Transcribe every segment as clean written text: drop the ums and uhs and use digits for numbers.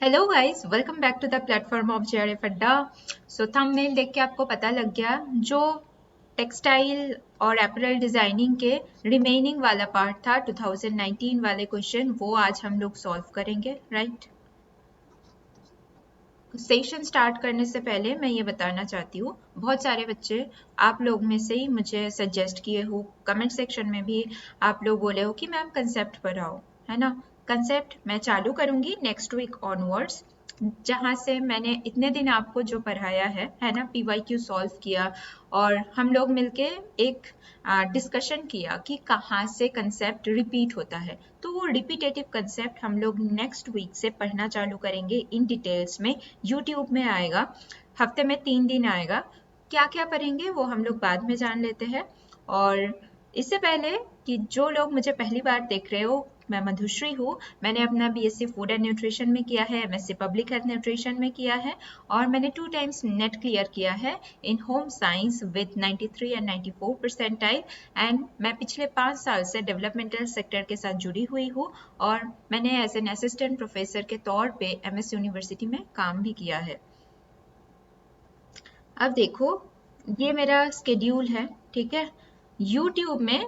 Hello guys, welcome back to the platform of JRF Adda. So thumbnail देख के आपको पता लग गया, जो टेक्सटाइल और एपरल डिजाइनिंग के रिमेनिंग वाला पार्ट था 2019 वाले क्वेश्चन, वो आज हम लोग सॉल्व करेंगे, राइट। सेशन स्टार्ट करने से पहले मैं ये बताना चाहती हूँ, बहुत सारे बच्चे आप लोग में से ही मुझे सजेस्ट किए हो, कमेंट सेक्शन में भी आप लोग बोले हो कि मैम कंसेप्ट पढ़ाओ, है ना। कंसेप्ट मैं चालू करूंगी नेक्स्ट वीक ऑनवर्ड्स, जहाँ से मैंने इतने दिन आपको जो पढ़ाया है ना, पीवाईक्यू सॉल्व किया और हम लोग मिलके एक डिस्कशन किया कि कहाँ से कंसेप्ट रिपीट होता है। तो वो रिपीटेटिव कंसेप्ट हम लोग नेक्स्ट वीक से पढ़ना चालू करेंगे इन डिटेल्स में। यूट्यूब में आएगा, हफ्ते में 3 दिन आएगा। क्या क्या पढ़ेंगे वो हम लोग बाद में जान लेते हैं। और इससे पहले कि जो लोग मुझे पहली बार देख रहे हो, मैं मधुश्री हूँ। मैंने अपना बीएससी फूड एंड न्यूट्रिशन में किया है, एमएससी पब्लिक हेल्थ न्यूट्रिशन में किया है और मैंने 2 टाइम्स नेट क्लियर किया है in home science with 93 and 94 percentile. And मैं पिछले 5 साल से डेवलपमेंटल सेक्टर के साथ जुड़ी हुई हूँ और मैंने एज एन असिस्टेंट प्रोफेसर के तौर पे एमएस यूनिवर्सिटी में काम भी किया है। अब देखो, ये मेरा स्केड्यूल है, ठीक है। यूट्यूब में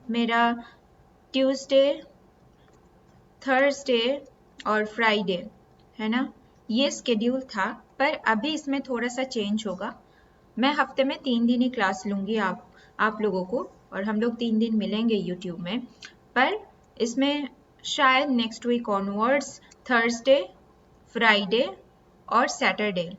मेरा ट्यूसडे, थर्सडे और फ्राइडे, है ना, ये स्केड्यूल था। पर अभी इसमें थोड़ा सा चेंज होगा। मैं हफ्ते में 3 दिन ही क्लास लूँगी आप लोगों को, और हम लोग 3 दिन मिलेंगे यूट्यूब में। पर इसमें शायद next week onwards Thursday, Friday और सैटरडे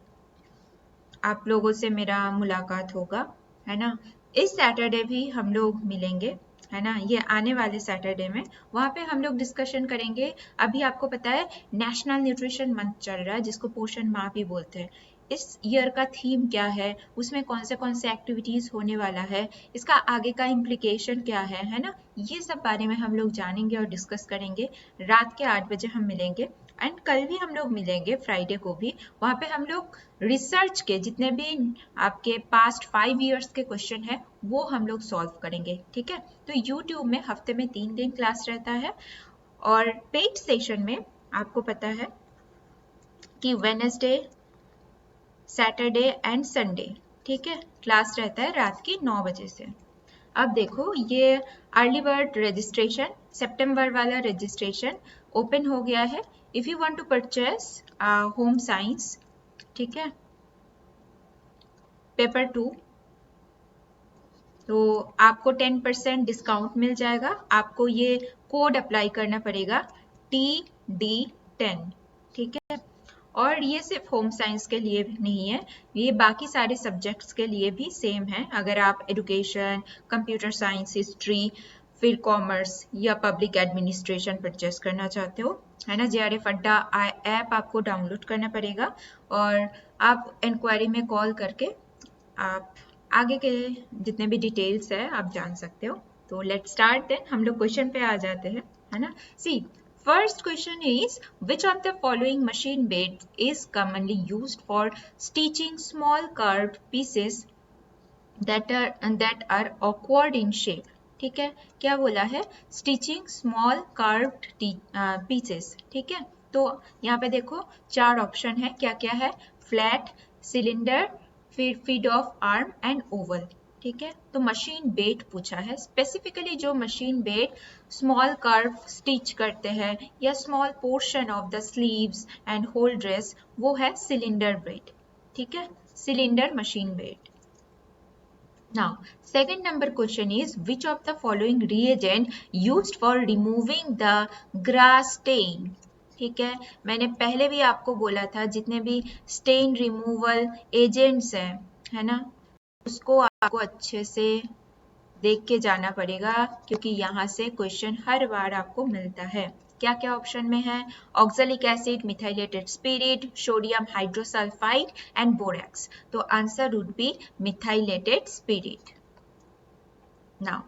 आप लोगों से मेरा मुलाकात होगा, है ना। इस सैटरडे भी हम लोग मिलेंगे, है ना, ये आने वाले सैटरडे में। वहाँ पे हम लोग डिस्कशन करेंगे। अभी आपको पता है नेशनल न्यूट्रिशन मंथ चल रहा है, जिसको पोषण माह भी बोलते हैं। इस ईयर का थीम क्या है, उसमें कौन से एक्टिविटीज होने वाला है, इसका आगे का इम्प्लीकेशन क्या है ना, ये सब बारे में हम लोग जानेंगे और डिस्कस करेंगे। रात के 8 बजे हम मिलेंगे एंड कल भी हम लोग मिलेंगे, फ्राइडे को भी। वहाँ पे हम लोग रिसर्च के जितने भी आपके पास्ट 5 इयर्स के क्वेश्चन है वो हम लोग सॉल्व करेंगे, ठीक है। तो यूट्यूब में हफ्ते में 3 दिन क्लास रहता है और पेड सेशन में आपको पता है कि वेडनेसडे, सैटरडे एंड संडे, ठीक है, क्लास रहता है रात की 9 बजे से। अब देखो, ये अर्ली बर्ड रजिस्ट्रेशन, सितंबर वाला रजिस्ट्रेशन ओपन हो गया है। If you want to purchase home science, ठीक है, पेपर 2, तो आपको 10% डिस्काउंट मिल जाएगा। आपको ये कोड अप्लाई करना पड़ेगा TD10, ठीक है। और ये सिर्फ होम साइंस के लिए भी नहीं है, ये बाकी सारे सब्जेक्ट्स के लिए भी सेम है। अगर आप एजुकेशन, कंप्यूटर साइंस, हिस्ट्री, फिर कॉमर्स या पब्लिक एडमिनिस्ट्रेशन परचेस करना चाहते हो, है ना, जेआरएफ अड्डा ऐप आपको डाउनलोड करना पड़ेगा और आप इंक्वायरी में कॉल करके आप आगे के जितने भी डिटेल्स है आप जान सकते हो। तो लेट्स स्टार्ट देन, हम लोग क्वेश्चन पे आ जाते हैं, है ना। See, first question is which of the following machine bed is commonly used for stitching small curved pieces that are awkward in shape, ठीक है। क्या बोला है, स्टिचिंग स्मॉल कार्व्ड पीसेस, ठीक है। तो यहाँ पे देखो 4 ऑप्शन है, क्या क्या है, फ्लैट, सिलेंडर, फिर feed off arm and oval, ठीक है। तो मशीन बेड पूछा है, स्पेसिफिकली जो machine bed small curve stitch करते हैं या small portion of the sleeves and whole dress, वो है सिलेंडर बेड, ठीक है, cylinder machine bed. Now, second number question is which of the following reagent used for removing the grass stain? ठीक है, मैंने पहले भी आपको बोला था जितने भी स्टेन रिमूवल एजेंट्स हैं, है ना, उसको आपको अच्छे से देख के जाना पड़ेगा, क्योंकि यहाँ से क्वेश्चन हर बार आपको मिलता है। क्या क्या ऑप्शन में है, oxalic acid, methylated spirit, sodium hydrosulphide and borax. तो answer would be methylated spirit. Now,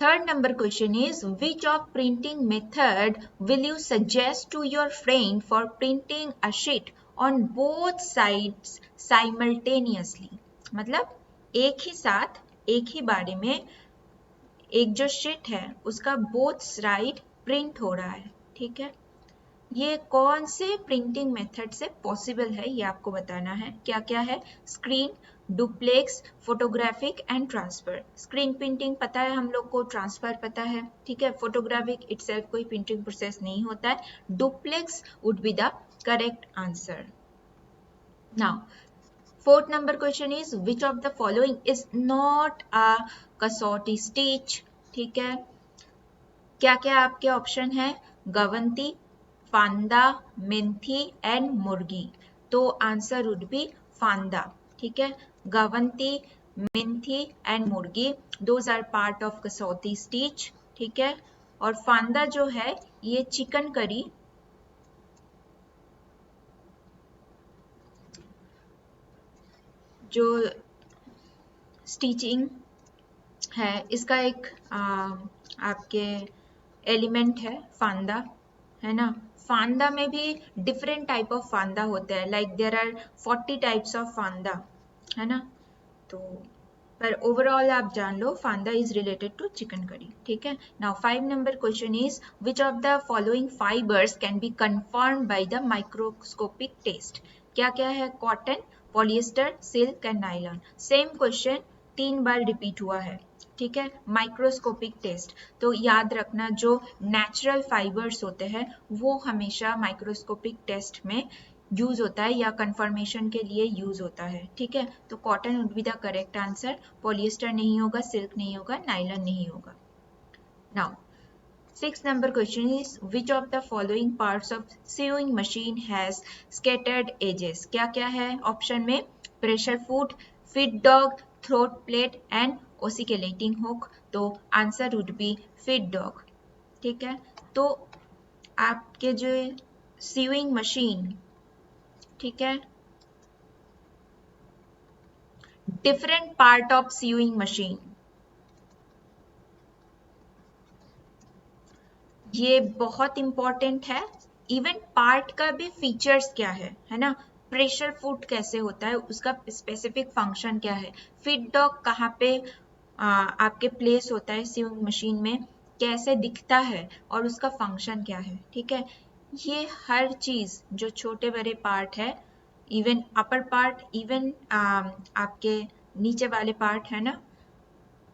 third number question is which of printing method will you suggest to your friend for printing a sheet on both sides simultaneously? मतलब एक ही साथ, एक ही बारे में एक जो sheet है उसका बोथ साइड प्रिंट हो रहा है, ठीक है। ये कौन से प्रिंटिंग मेथड से पॉसिबल है ये आपको बताना है। क्या क्या है? Screen, duplex, photographic and transfer. Screen printing पता है हम लोग को, ट्रांसफर पता है, ठीक है। फोटोग्राफिक इटसेल्फ कोई प्रिंटिंग प्रोसेस नहीं होता है। Duplex would be the correct answer. Now fourth number question is which of the following is not a कसौटी स्टिच? ठीक है, क्या क्या आपके ऑप्शन है? गवंती, फांदा, मेंथी एंड मुर्गी। तो आंसर वुड बी फांदा, ठीक है। गवंती, menthi and murgi those are part of Kasuti stitch, ठीक है। और फांदा जो है ये चिकन करी जो स्टिचिंग है इसका एक आपके एलिमेंट है फांदा, है ना। फांदा में भी डिफरेंट टाइप ऑफ फांदा होते हैं, like there are 40 types of phanda, है ना। तो पर ओवरऑल आप जान लो phanda is related to chikankari, ठीक है। Now 5 number question is which of the following fibres can be confirmed by the microscopic test? क्या क्या है? Cotton, polyester, silk and nylon. Same question 3 बार रिपीट हुआ है, ठीक है। माइक्रोस्कोपिक टेस्ट, तो याद रखना जो नेचुरल फाइबर्स होते हैं वो हमेशा माइक्रोस्कोपिक टेस्ट में यूज होता है या कंफर्मेशन के लिए यूज होता है, ठीक है। तो cotton would be the correct answer, polyester नहीं होगा, सिल्क नहीं होगा, नायलॉन नहीं होगा। Now 6 number question is which of the following parts of sewing machine has scattered edges? क्या क्या है ऑप्शन में? Pressure foot, feed dog, throat plate and oscillating hook. तो answer would be feed dog, ठीक है। तो आपके जो सीविंग मशीन, ठीक है, different part of sewing machine, ये बहुत इंपॉर्टेंट है। इवन पार्ट का भी फीचर्स क्या है ना। प्रेशर फुट कैसे होता है, उसका स्पेसिफिक फंक्शन क्या है, फीड डॉग कहाँ पे आपके प्लेस होता है सीविंग मशीन में, कैसे दिखता है और उसका फंक्शन क्या है, ठीक है। ये हर चीज जो छोटे बड़े पार्ट है, इवन अपर पार्ट, इवन आपके नीचे वाले पार्ट है ना,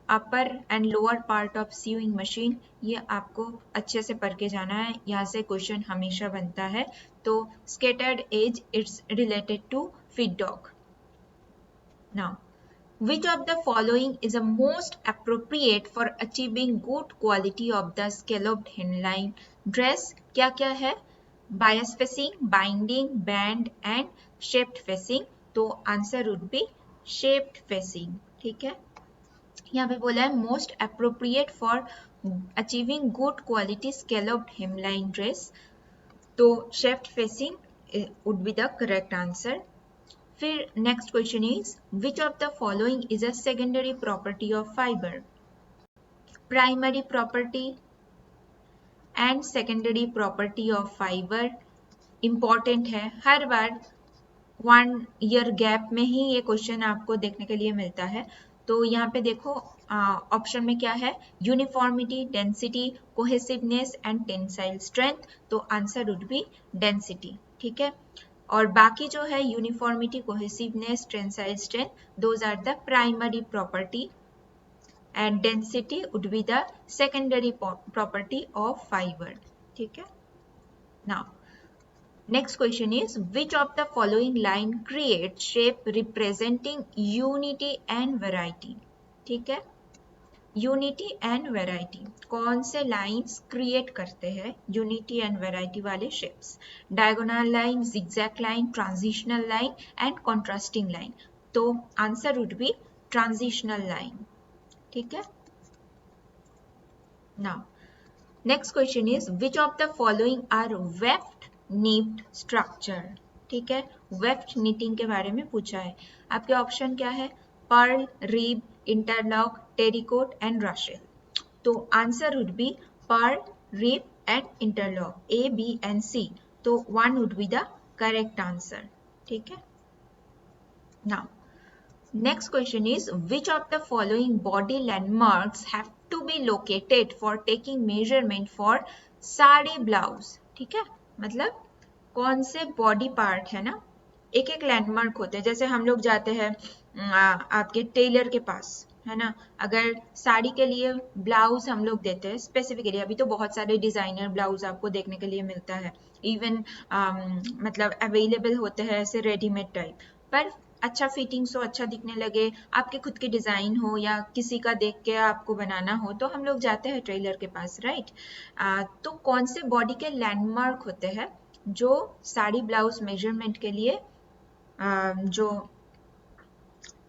upper and lower part of sewing machine, ये आपको अच्छे से पढ़ के जाना है, यहाँ से क्वेश्चन हमेशा बनता है। तो scattered as it's related to feed dog. Now which of the following is the most appropriate for achieving good quality of the scalloped hemline dress? क्या क्या है? bias facing, binding, band and shaped facing। तो answer would be shaped facing, ठीक है। यहाँ पे बोला है most appropriate for achieving good quality scalloped hemline dress. तो shaped facing would be the correct answer. फिर next question is which of the following is a secondary property of fibre? Primary property and secondary property of fibre important है, हर बार 1 year gap में ही ये question आपको देखने के लिए मिलता है। तो यहाँ पे देखो ऑप्शन में क्या है? Uniformity, density, cohesiveness and tensile strength. तो आंसर वुड बी डेंसिटी, ठीक है। और बाकी जो है uniformity, cohesiveness, tensile strength, those are the primary property and density would be the secondary property of fibre, ठीक है। Now next question is which of the following line creates shape representing unity and variety? ठीक है, unity and variety कौन से lines create करते हैं unity and variety वाले shapes? Diagonal line, zigzag line, transitional line and contrasting line. तो answer would be transitional line, ठीक है। Now next question is which of the following are weft knitted structure? ठीक है, weft knitting के बारे में पूछा है। आपके ऑप्शन क्या है? Purl, rib, interlock, terrycot and raschel. तो answer would be purl, rib and interlock, A B and C. तो 1 would be the correct answer, ठीक है। Now next question is which of the following body landmarks have to be located for taking measurement for sari blouse? ठीक है, मतलब कौन से body part है ना, एक एक लैंडमार्क होते हैं। जैसे हम लोग जाते हैं आपके टेलर के पास, है ना, अगर साड़ी के लिए ब्लाउज हम लोग देते हैं स्पेसिफिकली, अभी तो बहुत सारे डिजाइनर ब्लाउज आपको देखने के लिए मिलता है, इवन मतलब अवेलेबल होते हैं ऐसे रेडीमेड टाइप, पर अच्छा फिटिंग्स हो, अच्छा दिखने लगे, आपके खुद के डिजाइन हो या किसी का देख के आपको बनाना हो, तो हम लोग जाते हैं टेलर के पास, राइट। तो कौन से बॉडी के लैंडमार्क होते हैं जो साड़ी ब्लाउज मेजरमेंट के लिए जो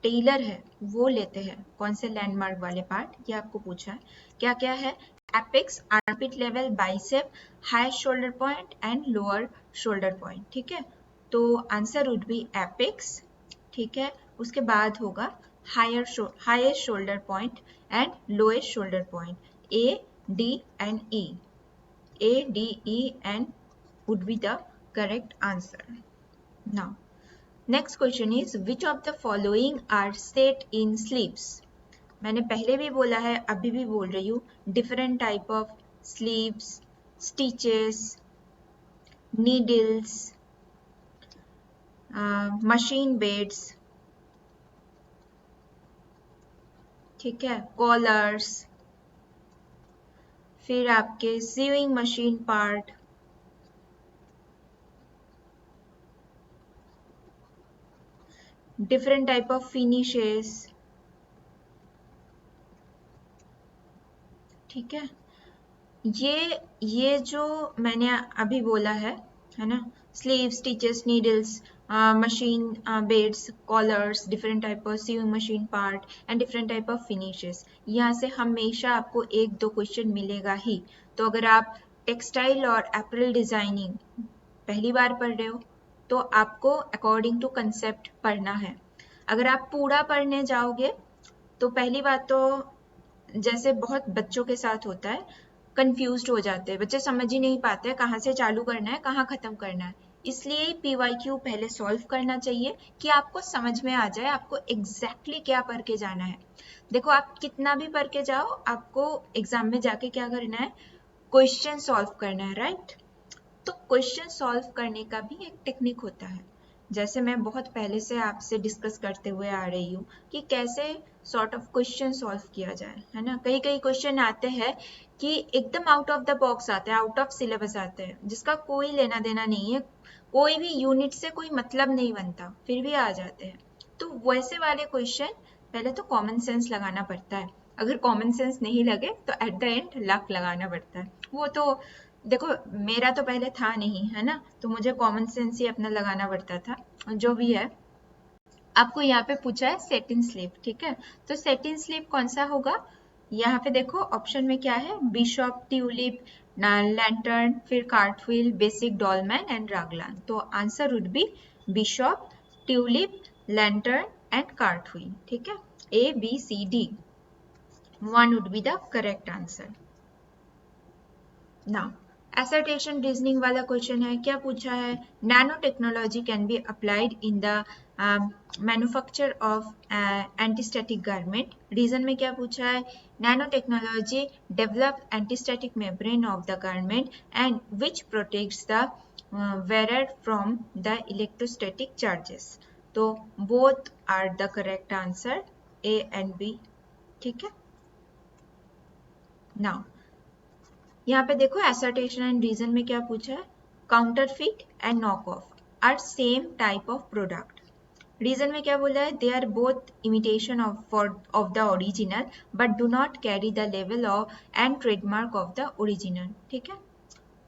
टेलर है वो लेते हैं, कौन से लैंडमार्क वाले पार्ट, ये आपको पूछा है। क्या क्या है? Apex, armpit level, bicep, high shoulder point and lower shoulder point, ठीक है। तो आंसर वुड बी एपेक्स, ठीक है। उसके बाद होगा highest shoulder point and lowest shoulder point, A D and E, A, D, E and would be the correct answer. Now, next question is which of the following are set in sleeves? मैंने पहले भी बोला है, अभी भी बोल रही हूँ, different type of sleeves, stitches, needles, machine beads, ठीक है, collars, फिर आपके sewing machine part, different type of finishes, ठीक है। ये जो मैंने अभी बोला है ना, sleeve, stitches, needles, machine beds, collars, different type of sewing machine part and different type of finishes, यहाँ से हमेशा आपको एक दो क्वेश्चन मिलेगा ही। तो अगर आप टेक्सटाइल और एपरल डिजाइनिंग पहली बार पढ़ रहे हो तो आपको अकॉर्डिंग टू कंसेप्ट पढ़ना है। अगर आप पूरा पढ़ने जाओगे तो पहली बात तो जैसे बहुत बच्चों के साथ होता है, कंफ्यूज्ड हो जाते हैं बच्चे, समझ ही नहीं पाते कहाँ से चालू करना है, कहाँ खत्म करना है। इसलिए PYQ पहले सॉल्व करना चाहिए कि आपको समझ में आ जाए आपको एग्जैक्टली क्या पढ़ के जाना है। देखो आप कितना भी पढ़ के जाओ, आपको एग्जाम में जाके क्या करना है, क्वेश्चन सॉल्व करना है, राइट। तो क्वेश्चन सॉल्व करने का भी एक टेक्निक होता है, जैसे मैं बहुत पहले से आपसे डिस्कस करते हुए आ रही हूँ कि कैसे सॉर्ट ऑफ क्वेश्चन सॉल्व किया जाए, है ना। कई कई क्वेश्चन आते हैं कि एकदम आउट ऑफ द बॉक्स आते हैं, आउट ऑफ सिलेबस आते हैं, जिसका कोई लेना देना नहीं है, कोई भी यूनिट से कोई मतलब नहीं बनता, फिर भी आ जाते हैं। तो वैसे वाले क्वेश्चन पहले तो कॉमन सेंस लगाना पड़ता है, अगर कॉमन सेंस नहीं लगे तो एट द एंड लक लगाना पड़ता है। वो तो देखो मेरा तो पहले था नहीं, है ना, तो मुझे कॉमन सेंस ही अपना लगाना पड़ता था। जो भी है, आपको यहाँ पे पूछा है सेट इन स्लीव, ठीक है। तो सेट इन स्लीव कौन सा होगा, यहाँ पे देखो ऑप्शन में क्या है, बिशॉप, ट्यूलिप, लैंटर्न, फिर cartwheel, basic, dolman and raglan. तो answer would be bishop, tulip, lantern and cartwheel, ठीक है। ABCD 1 would be the correct answer. Now, assertion reasoning वाला क्वेश्चन है, क्या पूछा है, nano technology can be applied in the manufacture of antistatic garment. Reason में क्या पूछा है, nano technology develop antistatic membrane of the garment and which protects the wearer from the electrostatic charges। तो both are the correct answer, A and B, ठीक है। Now, यहाँ पे देखो assertion एंड रीजन में क्या पूछा है, counterfeit and knock off are same type of product. Reason में क्या बोला है, they are both imitation of the original but do not carry the लेवल of and trademark of the original, ठीक है।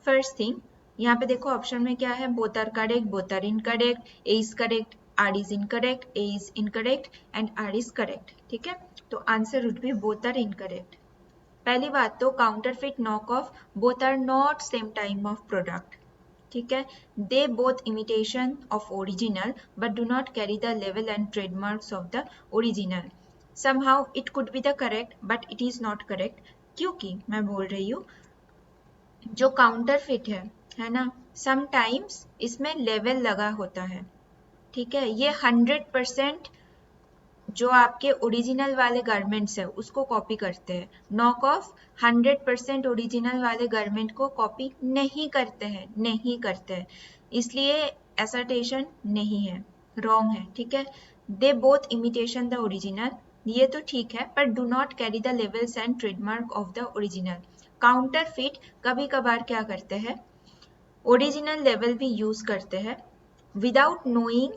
फर्स्ट थिंग, यहाँ पे देखो ऑप्शन में क्या है, both are correct, both are incorrect, A is correct, R is incorrect, A is incorrect and R is correct, ठीक है। तो answer would be both are incorrect. पहली बात तो counterfeit, knock off, both are not same time of product, ठीक है। They both imitation of original but do not carry the लेवल and trademarks of the original. Somehow it could be the correct but it is not correct, क्योंकि मैं बोल रही हूँ जो counterfeit है ना, समटाइम्स इसमें लेवल लगा होता है, ठीक है। ये 100% जो आपके ओरिजिनल वाले गारमेंट्स है उसको कॉपी करते हैं, नॉक ऑफ 100% ओरिजिनल वाले गारमेंट को कॉपी नहीं करते हैं, नहीं करते हैं, इसलिए एसर्टेशन नहीं है, रॉन्ग है, ठीक है। They both imitation the original, ये तो ठीक है, पर do not carry the levels and trademark of the original. Counter fit कभी कभार क्या करते हैं, ओरिजिनल लेवल भी यूज करते हैं विदाउट नोइंग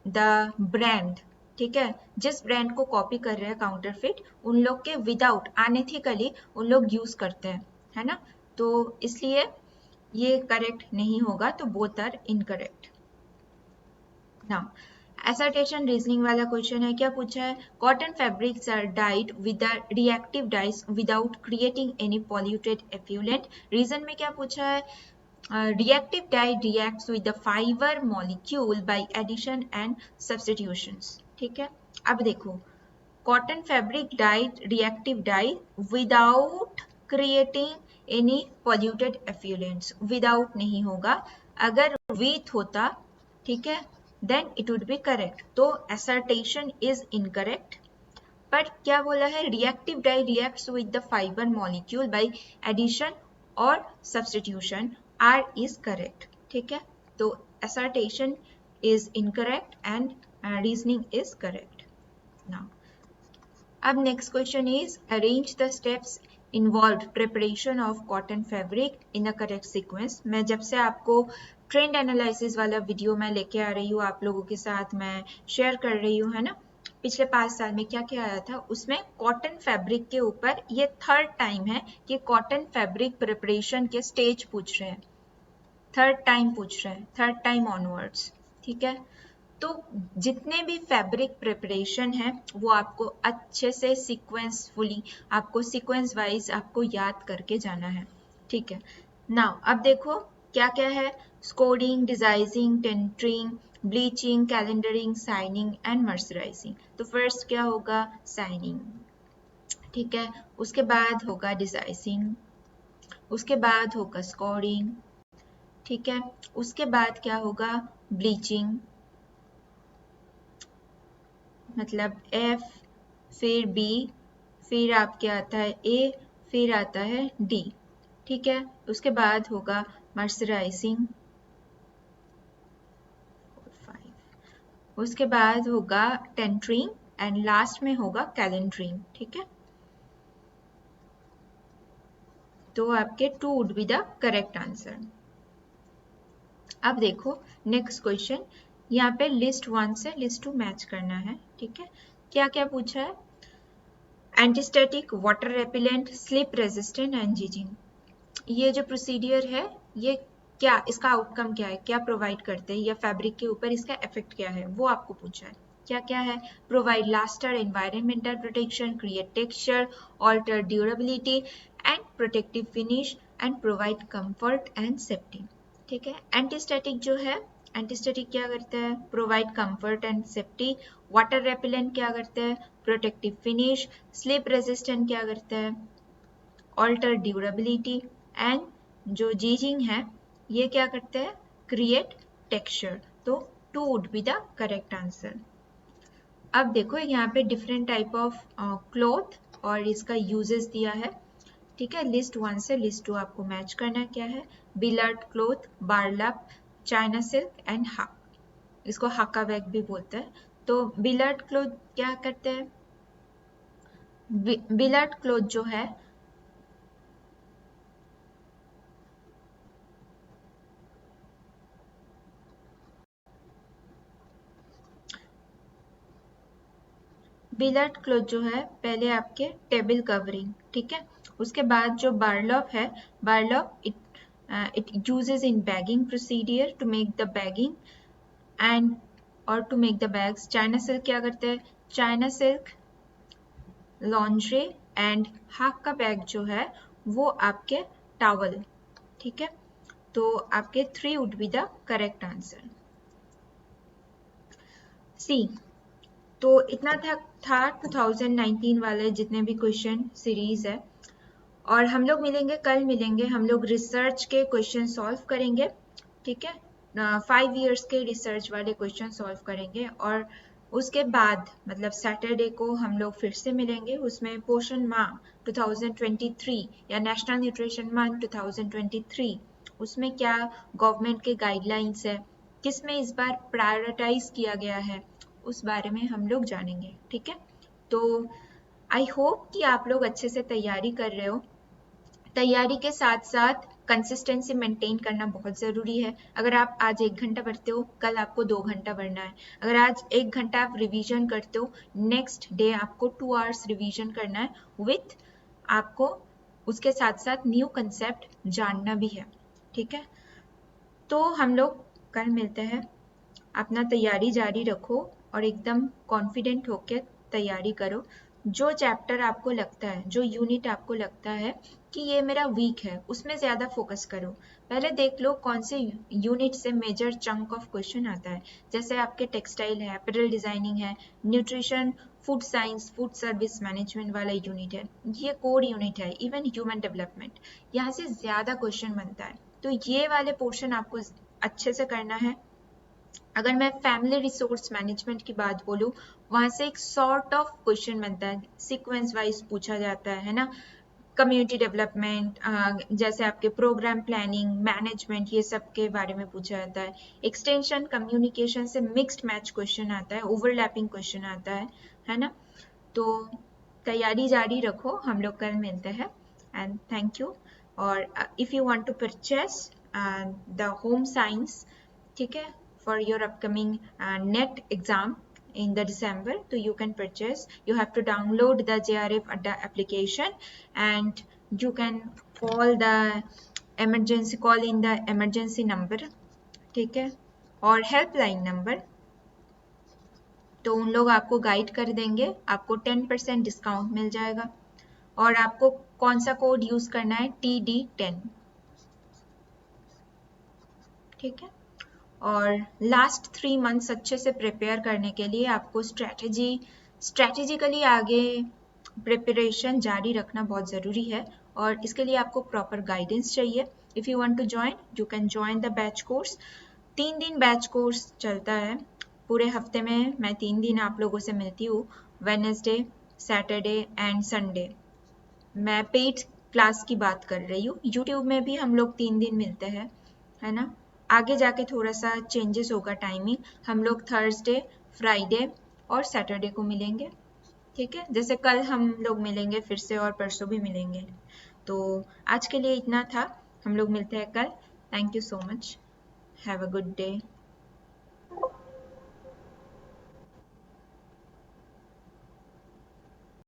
द ब्रांड, ठीक है। जिस ब्रांड को कॉपी कर रहे हैं काउंटर फिट, उन लोग के विदाउट अनएथिकली उन लोग यूज करते हैं, है ना। तो इसलिए ये करेक्ट नहीं होगा, तो both are incorrect. Now assertion reasoning वाला क्वेश्चन है, क्या पूछा है, cotton fabrics are dyed with the reactive dyes without creating any polluted effluent. Reason में क्या पूछा है, reactive dye reacts with the fiber molecule by addition and substitutions, ठीक है। अब देखो, cotton fabric dye reactive dye without creating any polluted effluents, without नहीं होगा, अगर विथ होता, ठीक है, then it would be correct, तो assertion इज इनकरेक्ट। पर क्या बोला है, reactive dye reacts with the fibre molecule by addition और सब्स्टिट्यूशन, आर इज करेक्ट, ठीक है। तो assertion is incorrect and reasoning is correct. Now अब next question is arrange the steps involved preparation of cotton fabric in a correct sequence। मैं जब से आपको trend analysis वाला वीडियो मैं लेके आ रही हूँ, आप लोगों के साथ मैं शेयर कर रही हूँ, है ना। पिछले 5 साल में क्या क्या आया था, उसमें कॉटन फैब्रिक के ऊपर ये थर्ड टाइम है कि कॉटन फैब्रिक प्रिपरेशन के स्टेज पूछ रहे हैं, थर्ड टाइम पूछ रहे हैं, थर्ड टाइम ऑनवर्ड्स, ठीक है। तो जितने भी फैब्रिक प्रिपरेशन है वो आपको अच्छे से सीक्वेंसफुली, आपको सीक्वेंस वाइज आपको याद करके जाना है, ठीक है। नाउ अब देखो क्या क्या है, scouring, desizing, tentering, bleaching, calendering, singeing and mercerizing. तो फर्स्ट क्या होगा, साइनिंग, ठीक है। उसके बाद होगा डिजाइजिंग, उसके बाद होगा स्कोरिंग, ठीक है। उसके बाद क्या होगा, ब्लीचिंग, मतलब F, फिर B, फिर आपके आता है A, फिर आता है D, ठीक है। उसके बाद होगा मर्सराइजिंग, उसके बाद होगा टेंटरिंग एंड लास्ट में होगा कैलेंडरिंग, ठीक है। तो आपके 2 would be the correct answer. अब देखो नेक्स्ट क्वेश्चन, यहाँ पे लिस्ट 1 से लिस्ट 2 मैच करना है, ठीक है। क्या क्या पूछा है, antistatic, water repellent, slip resistant and gigging. ये जो प्रोसीडियर है, ये क्या, इसका आउटकम क्या है, क्या प्रोवाइड करते हैं, या फैब्रिक के ऊपर इसका इफेक्ट क्या है, वो आपको पूछा है। क्या क्या है, provide lustre environmental protection, create texture, alter durability and protective finish and provide comfort and safety, ठीक है। एंटीस्टैटिक जो है, एंटीस्टैटिक क्या करता है, provide comfort and safety, water repellent क्या करता है, प्रोटेक्टिव फिनिश, स्लिप रेजिस्टेंट क्या करता है, ऑल्टर ड्यूरेबिलिटी, एंड जो जीजिंग है ये क्या करते हैं, क्रिएट टेक्सचर। तो 2 would be the correct answer. अब देखो यहाँ पे डिफरेंट टाइप ऑफ क्लॉथ और इसका यूजेस दिया है, ठीक है। लिस्ट 1 से लिस्ट 2 आपको मैच करना है, क्या है, बिलर्ट क्लॉथ, बार्लप, चाइना सिल्क एंड हाक, इसको हाका बैग भी बोलते हैं। तो बिलर्ट क्लॉथ क्या करते हैं, बिलर्ट क्लॉथ जो है बिलर्ट क्लॉथ जो है पहले आपके टेबल कवरिंग, ठीक है। उसके बाद जो बार्लॉप है, बार्लॉप it uses in bagging procedure to make the bagging and or to make the bags। China silk क्या करते हैं, चाइना सिल्क लॉन्ड्री एंड हाक का बैग जो है वो आपके टॉवल, ठीक है। तो आपके 3 would be the correct answer. See, तो इतना था 2019 वाले जितने भी क्वेश्चन सीरीज है, और हम लोग मिलेंगे, कल मिलेंगे, हम लोग रिसर्च के क्वेश्चन सॉल्व करेंगे, ठीक है। 5 इयर्स के रिसर्च वाले क्वेश्चन सॉल्व करेंगे, और उसके बाद मतलब सैटरडे को हम लोग फिर से मिलेंगे, उसमें पोषण माह 2023 या नेशनल न्यूट्रिशन मंथ 2023, उसमें क्या गवर्नमेंट के गाइडलाइंस है, किसमें इस बार प्रायोरिटाइज किया गया है, उस बारे में हम लोग जानेंगे। ठीक है, तो आई होप कि आप लोग अच्छे से तैयारी कर रहे हो। तैयारी के साथ साथ कंसिस्टेंसी मेंटेन करना बहुत ज़रूरी है। अगर आप आज 1 घंटा पढ़ते हो, कल आपको 2 घंटा पढ़ना है। अगर आज 1 घंटा आप रिवीजन करते हो, नेक्स्ट डे आपको 2 आवर्स रिवीजन करना है विथ आपको उसके साथ साथ न्यू कंसेप्ट जानना भी है। ठीक है, तो हम लोग कल मिलते हैं। अपना तैयारी जारी रखो और एकदम कॉन्फिडेंट होकर तैयारी करो। जो चैप्टर आपको लगता है, जो यूनिट आपको लगता है कि ये मेरा वीक है, उसमें ज़्यादा फोकस करो। पहले देख लो कौन से यूनिट से मेजर चंक ऑफ क्वेश्चन आता है। जैसे आपके टेक्सटाइल है, अपैरल डिजाइनिंग है, nutrition, food science, food service management वाला यूनिट है, ये कोर यूनिट है। इवन ह्यूमन डेवलपमेंट, यहाँ से ज़्यादा क्वेश्चन बनता है, तो ये वाले पोर्शन आपको अच्छे से करना है। अगर मैं फैमिली रिसोर्स मैनेजमेंट की बात बोलूँ, वहाँ से एक सॉर्ट ऑफ क्वेश्चन बनता है, सीक्वेंस वाइज पूछा जाता है ना। कम्युनिटी डेवलपमेंट, जैसे आपके प्रोग्राम प्लानिंग, मैनेजमेंट, ये सब के बारे में पूछा जाता है। एक्सटेंशन कम्युनिकेशन से मिक्स्ड मैच क्वेश्चन आता है, ओवरलैपिंग क्वेश्चन आता है ना। तो तैयारी जारी रखो, हम लोग कल मिलते हैं एंड थैंक यू। और if you want to purchase the home science, ठीक है, for your upcoming NET exam in the December, so you can purchase. You have to download the JRF application and you can call in the emergency number, ठीक है, और helpline number, तो उन लोग आपको guide कर देंगे। आपको 10% डिस्काउंट मिल जाएगा और आपको कौन सा कोड यूज करना है, TD10, ठीक है। और लास्ट 3 मंथ्स अच्छे से प्रिपेयर करने के लिए आपको स्ट्रैटेजिकली आगे प्रिपरेशन जारी रखना बहुत ज़रूरी है और इसके लिए आपको प्रॉपर गाइडेंस चाहिए। If you want to join, you can join the batch course. 3 दिन बैच कोर्स चलता है, पूरे हफ्ते में मैं 3 दिन आप लोगों से मिलती हूँ, वेडनेसडे, सैटरडे एंड संडे। मैं पेड क्लास की बात कर रही हूँ, यूट्यूब में भी हम लोग 3 दिन मिलते हैं, है ना। आगे जाके थोड़ा सा चेंजेस होगा टाइमिंग, हम लोग थर्सडे, फ्राइडे और सैटरडे को मिलेंगे, ठीक है। जैसे कल हम लोग मिलेंगे फिर से और परसों भी मिलेंगे। तो आज के लिए इतना था, हम लोग मिलते हैं कल। Thank you so much, have a good day.